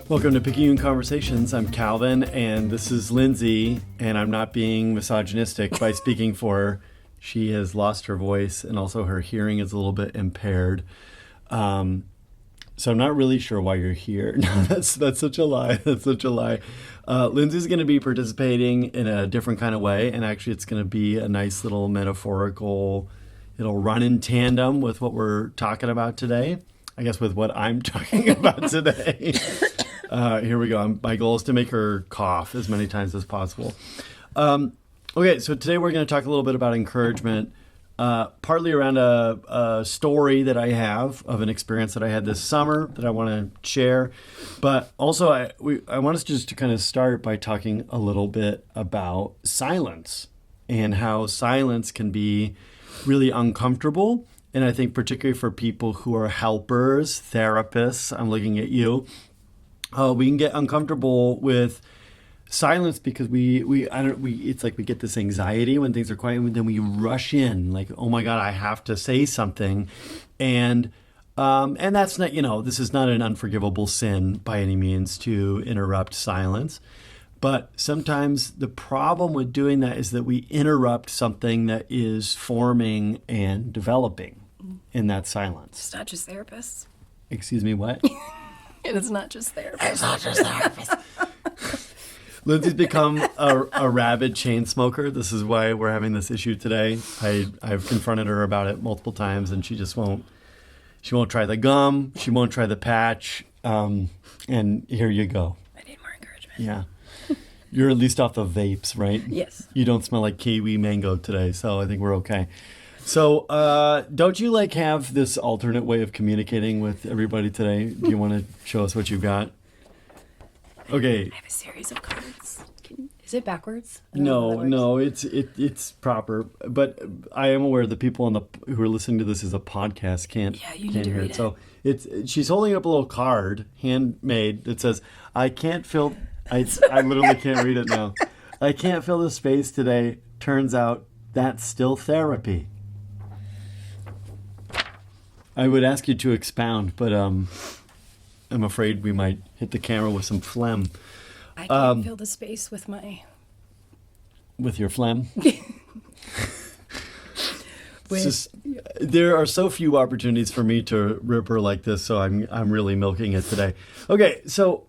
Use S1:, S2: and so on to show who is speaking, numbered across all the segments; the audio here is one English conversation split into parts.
S1: Welcome to Picayune Conversations. I'm Calvin, and this is Lindsay, and I'm not being misogynistic by speaking for her. She has lost her voice, and also her hearing is a little bit impaired. So I'm not really sure why you're here. No, that's such a lie. That's such a lie. Lindsay's going to be participating in a different kind of way, and actually it's going to be a nice little metaphorical, it'll run in tandem with what we're talking about today. I guess with what I'm talking about today. Here we go. My goal is to make her cough as many times as possible. Okay, so today we're going to talk a little bit about encouragement, partly around a story that I have of an experience that I had this summer that I want to share. But also I want us just to kind of start by talking a little bit about silence and how silence can be really uncomfortable. And I think particularly for people who are helpers, therapists, I'm looking at you, we can get uncomfortable with silence because it's like we get this anxiety when things are quiet, and then we rush in like, oh my God, I have to say something. And that's not, this is not an unforgivable sin by any means to interrupt silence. But sometimes the problem with doing that is that we interrupt something that is forming and developing in that silence.
S2: It's not just therapists.
S1: Excuse me, what?
S2: It is not just therapists.
S1: It's not just therapists. Lindsay's become a rabid chain smoker. This is why we're having this issue today. I've confronted her about it multiple times, and she just won't. She won't try the gum. She won't try the patch. And here you go.
S2: I need more encouragement.
S1: Yeah. You're at least off the vapes, right?
S2: Yes.
S1: You don't smell like kiwi mango today, so I think we're okay. So don't you have this alternate way of communicating with everybody today? Do you want to show us what you've got? Okay.
S2: I have a series of cards. Is it backwards?
S1: No, it's proper. But I am aware the people who are listening to this as a podcast can't hear it. So she's holding up a little card, handmade, that says, "I can't feel." I literally can't read it now. "I can't fill the space today. Turns out that's still therapy." I would ask you to expound, but I'm afraid we might hit the camera with some phlegm.
S2: I can't fill the space with my...
S1: With your phlegm? There are so few opportunities for me to rip her like this, so I'm really milking it today. Okay, so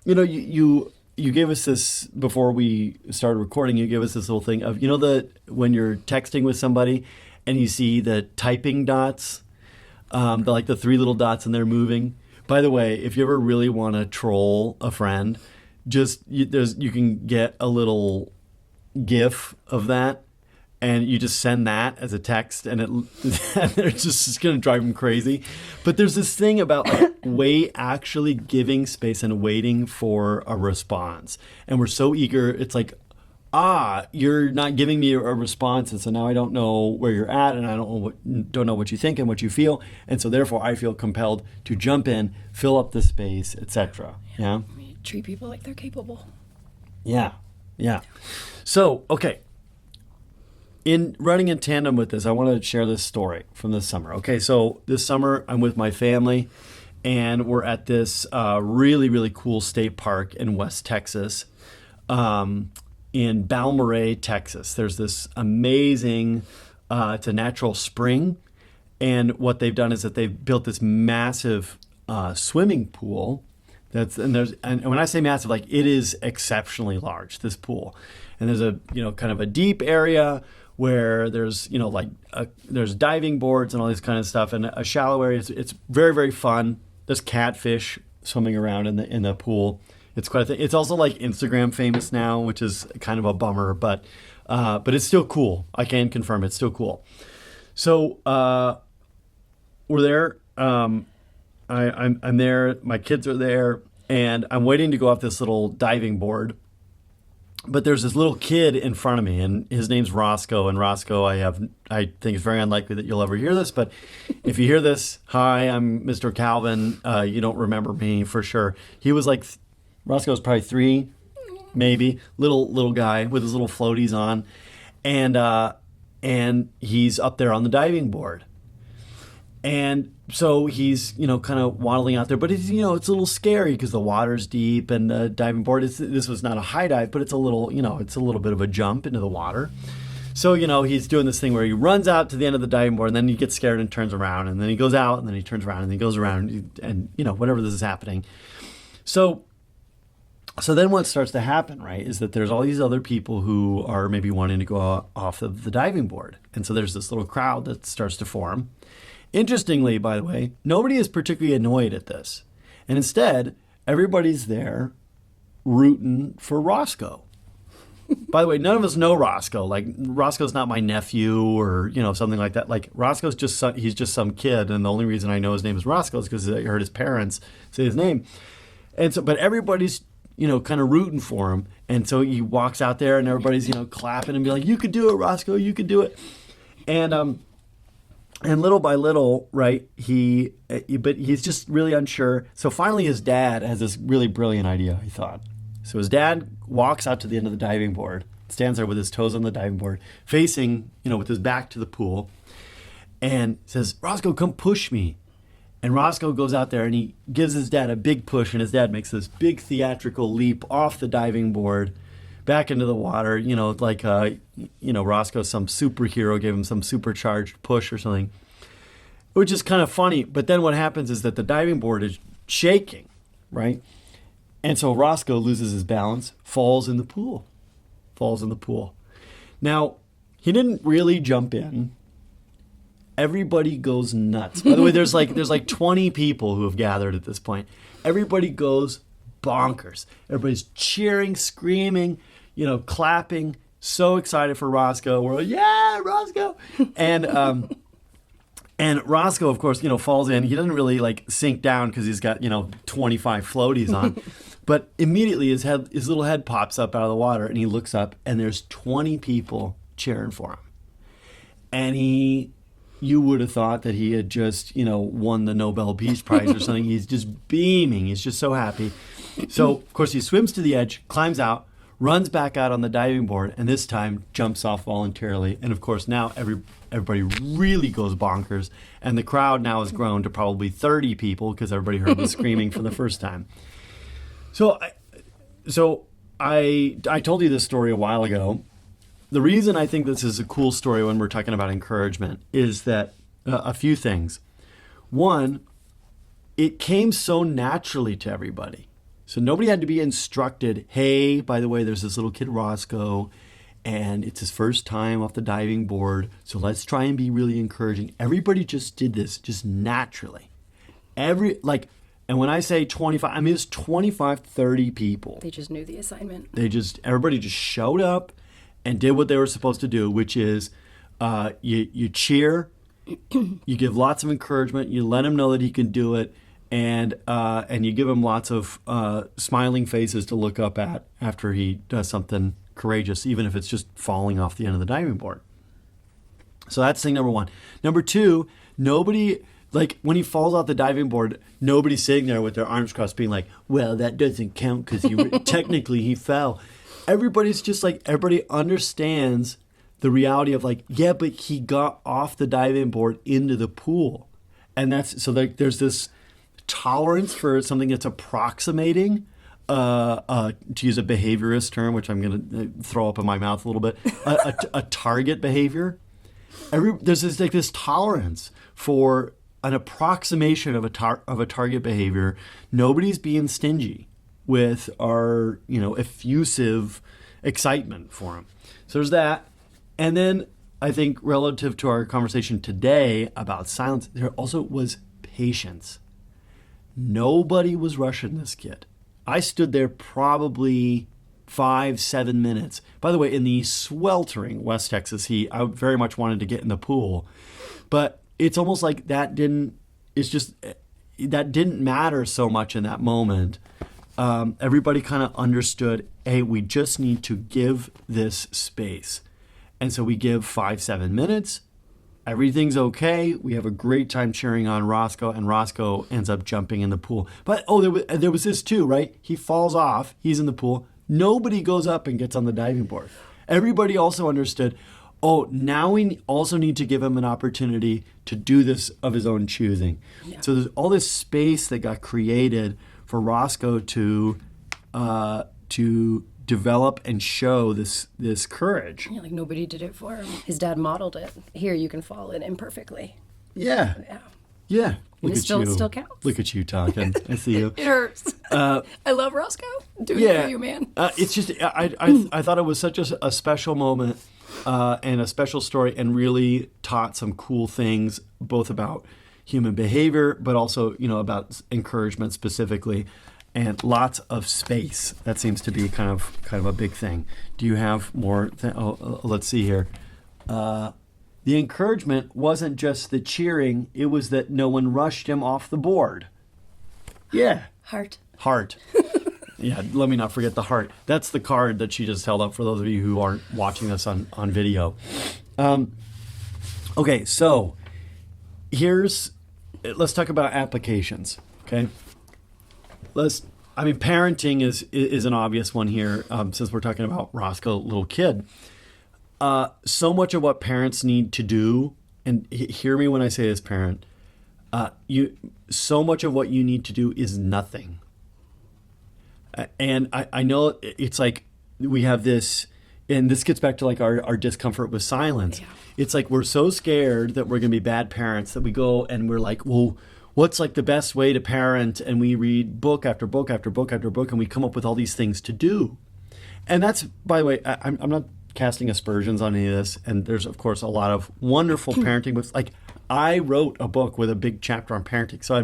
S1: you gave us this before we started recording. You gave us this little thing of that when you're texting with somebody and you see the typing dots, the three little dots and they're moving. By the way, if you ever really want to troll a friend, you can get a little GIF of that, and you just send that as a text, and it's just going to drive them crazy. But there's this thing about actually giving space and waiting for a response, and we're so eager. It's like, you're not giving me a response, and so now I don't know where you're at, and I don't know what you think and what you feel, and so therefore I feel compelled to jump in, fill up the space, etc. Yeah.
S2: We treat people like they're capable.
S1: Yeah. So, okay. In running in tandem with this, I want to share this story from this summer. Okay, so this summer I'm with my family, and we're at this really, really cool state park in West Texas. In Balmorhea, Texas. There's this amazing, it's a natural spring. And what they've done is that they've built this massive swimming pool. And when I say massive, it is exceptionally large, this pool. And there's a, kind of a deep area where there's, there's diving boards and all this kind of stuff, and a shallow area. It's very, very fun. There's catfish swimming around in the pool. It's quite a thing. It's also Instagram famous now, which is kind of a bummer, but it's still cool. I can confirm it's still cool. So we're there. I'm there. My kids are there, and I'm waiting to go off this little diving board. But there's this little kid in front of me, and his name's Roscoe. And Roscoe, I think it's very unlikely that you'll ever hear this, but if you hear this, hi, I'm Mr. Calvin. You don't remember me for sure. He was Roscoe's probably 3, maybe, little guy with his little floaties on, and he's up there on the diving board. And so he's, kind of waddling out there, but it's, it's a little scary because the water's deep and the diving board this was not a high dive, but it's a little, it's a little bit of a jump into the water. So, he's doing this thing where he runs out to the end of the diving board and then he gets scared and turns around and then he goes out and then he turns around and then he goes around and whatever this is happening. So then what starts to happen, right, is that there's all these other people who are maybe wanting to go off of the diving board. And so there's this little crowd that starts to form. Interestingly, by the way, nobody is particularly annoyed at this. And instead, everybody's there rooting for Roscoe. By the way, none of us know Roscoe. Like, Roscoe's not my nephew or, something like that. Like, Roscoe's he's just some kid. And the only reason I know his name is Roscoe is because I heard his parents say his name. And so, but everybody's, kind of rooting for him. And so he walks out there and everybody's, clapping and be like, you could do it, Roscoe, you could do it. And little by little, right, but he's just really unsure. So finally his dad has this really brilliant idea, he thought. So his dad walks out to the end of the diving board, stands there with his toes on the diving board, facing, with his back to the pool, and says, Roscoe, come push me. And Roscoe goes out there and he gives his dad a big push, and his dad makes this big theatrical leap off the diving board back into the water, like, Roscoe, some superhero, gave him some supercharged push or something, which is kind of funny. But then what happens is that the diving board is shaking, right? And so Roscoe loses his balance, falls in the pool. Now, he didn't really jump in. Everybody goes nuts. By the way, there's like 20 people who have gathered at this point. Everybody goes bonkers. Everybody's cheering, screaming, clapping, so excited for Roscoe. We're like, yeah, Roscoe. And Roscoe, of course, falls in. He doesn't really sink down because he's got, 25 floaties on. But immediately his little head pops up out of the water and he looks up and there's 20 people cheering for him. And you would have thought that he had just, won the Nobel Peace Prize or something. He's just beaming. He's just so happy. So, of course, he swims to the edge, climbs out, runs back out on the diving board, and this time jumps off voluntarily. And, of course, now everybody really goes bonkers. And the crowd now has grown to probably 30 people because everybody heard the screaming for the first time. So I told you this story a while ago. The reason I think this is a cool story when we're talking about encouragement is that a few things. One, it came so naturally to everybody. So nobody had to be instructed, hey, by the way, there's this little kid Roscoe, and it's his first time off the diving board, so let's try and be really encouraging. Everybody just did this just naturally. And when I say 25, I mean it's 25, 30 people.
S2: They just knew the assignment.
S1: Everybody just showed up and did what they were supposed to do, which is you cheer, you give lots of encouragement, you let him know that he can do it, and you give him lots of smiling faces to look up at after he does something courageous, even if it's just falling off the end of the diving board. So that's thing number one. Number two, nobody, when he falls off the diving board, nobody's sitting there with their arms crossed being like, well, that doesn't count because technically he fell. Everybody's just everybody understands the reality of yeah, but he got off the diving board into the pool. And that's, so there's this tolerance for something that's approximating, to use a behaviorist term, which I'm going to throw up in my mouth a little bit, a target behavior. There's this tolerance for an approximation of a target behavior. Nobody's being stingy with our, effusive excitement for him. So there's that. And then I think relative to our conversation today about silence, there also was patience. Nobody was rushing this kid. I stood there probably 5-7 minutes. By the way, in the sweltering West Texas heat, I very much wanted to get in the pool. But it's almost like that didn't matter so much in that moment. Everybody kind of understood, hey, we just need to give this space. And so we give 5-7 minutes. Everything's okay. We have a great time cheering on Roscoe, and Roscoe ends up jumping in the pool. But, there was this too, right? He falls off. He's in the pool. Nobody goes up and gets on the diving board. Everybody also understood, oh, now we also need to give him an opportunity to do this of his own choosing.
S2: Yeah.
S1: So there's all this space that got created for Roscoe to develop and show this courage.
S2: Yeah, like nobody did it for him. His dad modeled it. Here, you can fall in imperfectly.
S1: Yeah.
S2: Yeah.
S1: Yeah. Look
S2: it
S1: at
S2: still,
S1: you.
S2: still counts.
S1: Look at you talking. I see you.
S2: It hurts. I love Roscoe. Doing it
S1: Yeah.
S2: for you, man.
S1: It's just I thought it was such a special moment and a special story, and really taught some cool things both about human behavior, but also about encouragement specifically, and lots of space. That seems to be kind of a big thing. Do you have more? Let's see here. The encouragement wasn't just the cheering; it was that no one rushed him off the board. Yeah. Heart. Yeah, let me not forget the heart. That's the card that she just held up for those of you who aren't watching this on video. Okay, so let's talk about applications, okay? Parenting is an obvious one here, since we're talking about Roscoe, little kid. So much of what parents need to do, and hear me when I say this, parent, so much of what you need to do is nothing. And I know it's like we have this, and this gets back to like our discomfort with silence.
S2: Yeah.
S1: It's like we're so scared that we're going to be bad parents that we go and we're like, well, what's like the best way to parent? And we read book after book after book after book, and we come up with all these things to do. And that's, by the way, I'm not casting aspersions on any of this. And there's, of course, a lot of wonderful parenting books. Like, I wrote a book with a big chapter on parenting. So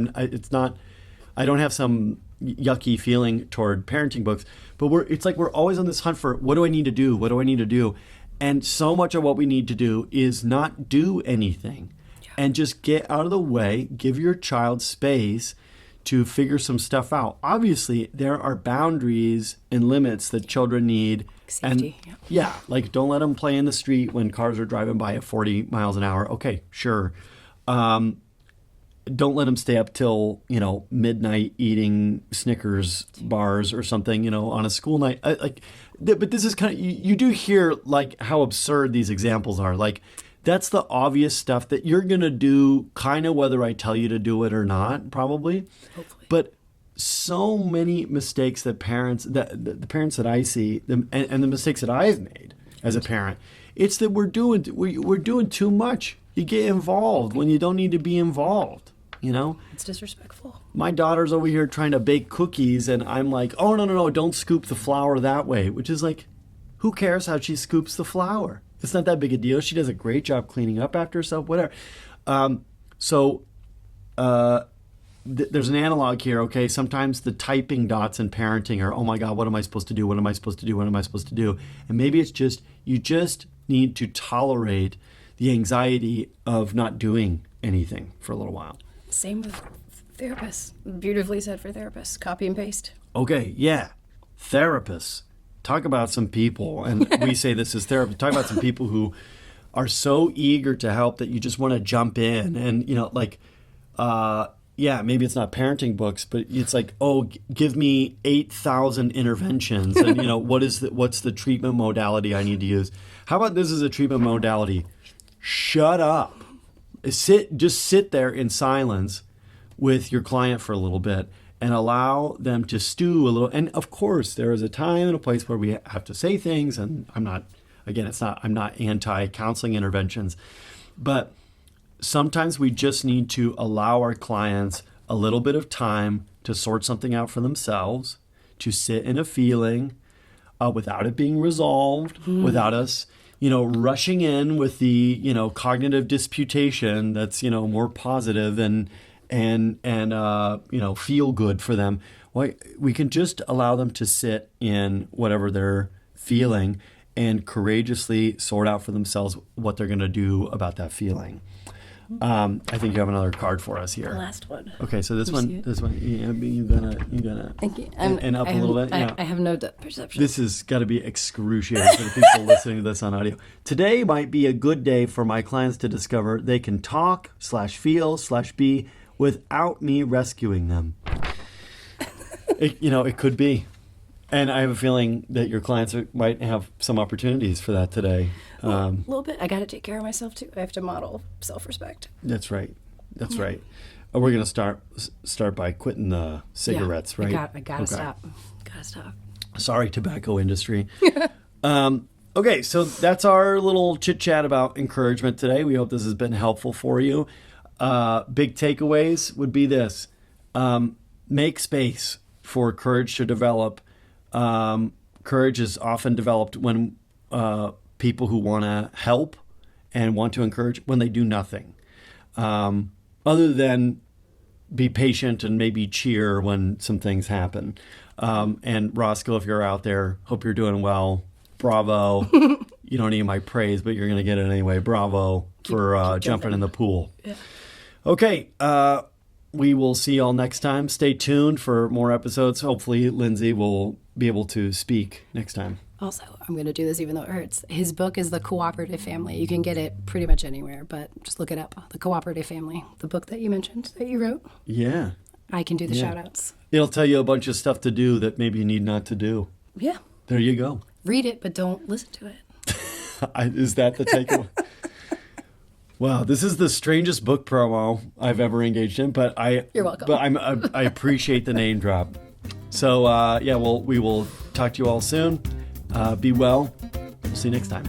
S1: I don't have some yucky feeling toward parenting books, but it's like we're always on this hunt for, what do I need to do? What do I need to do? And so much of what we need to do is not do anything. Yeah. And just get out of the way, give your child space to figure some stuff out. Obviously, there are boundaries and limits that children need.
S2: Safety.
S1: And yeah, like don't let them play in the street when cars are driving by at 40 miles an hour. Okay, sure. Don't let them stay up till, midnight eating Snickers bars or something, on a school night. But this is kind of, you do hear like how absurd these examples are. Like, that's the obvious stuff that you're going to do kind of whether I tell you to do it or not, probably.
S2: Hopefully.
S1: But so many mistakes that the parents that I see, and the mistakes that I've made as a parent, it's that we're doing too much. You get involved when you don't need to be involved.
S2: It's disrespectful.
S1: My daughter's over here trying to bake cookies, and I'm like, oh, no, don't scoop the flour that way, which is like, who cares how she scoops the flour? It's not that big a deal. She does a great job cleaning up after herself, whatever. There's an analog here, okay? Sometimes the typing dots in parenting are, oh my God, what am I supposed to do? What am I supposed to do? What am I supposed to do? And maybe it's just, you just need to tolerate the anxiety of not doing anything for a little while.
S2: Same with therapists. Beautifully said for therapists. Copy and paste.
S1: Okay, yeah. Therapists. Talk about some people, and we say this as therapists, talk about some people who are so eager to help that you just want to jump in. And, maybe it's not parenting books, but it's like, oh, give me 8,000 interventions. And, what's the treatment modality I need to use? How about this as a treatment modality? Shut up. Just sit there in silence with your client for a little bit and allow them to stew a little. And of course, there is a time and a place where we have to say things. And I'm not anti-counseling interventions, but sometimes we just need to allow our clients a little bit of time to sort something out for themselves, to sit in a feeling without it being resolved, without us rushing in with the, cognitive disputation that's, more positive and feel good for them. Well, we can just allow them to sit in whatever they're feeling and courageously sort out for themselves what they're going to do about that feeling. I think you have another card for us here.
S2: The last one.
S1: Okay, so this one, you gonna
S2: Thank you.
S1: and up a little bit.
S2: I have no depth perception.
S1: This has got to be excruciating for the people listening to this on audio. Today might be a good day for my clients to discover they can talk /feel/be without me rescuing them. It could be. And I have a feeling that your clients might have some opportunities for that today.
S2: A little bit. I got to take care of myself too. I have to model self-respect.
S1: That's right. That's right. We're going to start by quitting the cigarettes, right?
S2: I gotta stop. Gotta stop.
S1: Sorry, tobacco industry. Okay, so that's our little chit chat about encouragement today. We hope this has been helpful for you. Big takeaways would be this: make space for courage to develop. Courage is often developed when people who want to help and want to encourage, when they do nothing, other than be patient and maybe cheer when some things happen. And Roscoe, if you're out there, hope you're doing well. Bravo. You don't need my praise, but you're going to get it anyway. Bravo for jumping in the pool.
S2: Yeah.
S1: Okay. We will see y'all next time. Stay tuned for more episodes. Hopefully, Lindsay will be able to speak next time.
S2: Also, I'm going to do this even though it hurts. His book is The Cooperative Family. You can get it pretty much anywhere, but just look it up. The Cooperative Family, the book that you mentioned, that you wrote.
S1: Yeah.
S2: I can do the shout-outs.
S1: It'll tell you a bunch of stuff to do that maybe you need not to do.
S2: Yeah.
S1: There you go.
S2: Read it, but don't listen to it.
S1: Is that the takeaway? Wow, this is the strangest book promo I've ever engaged in, but
S2: You're welcome.
S1: But I appreciate the name drop. So we will talk to you all soon. Be well. We'll see you next time.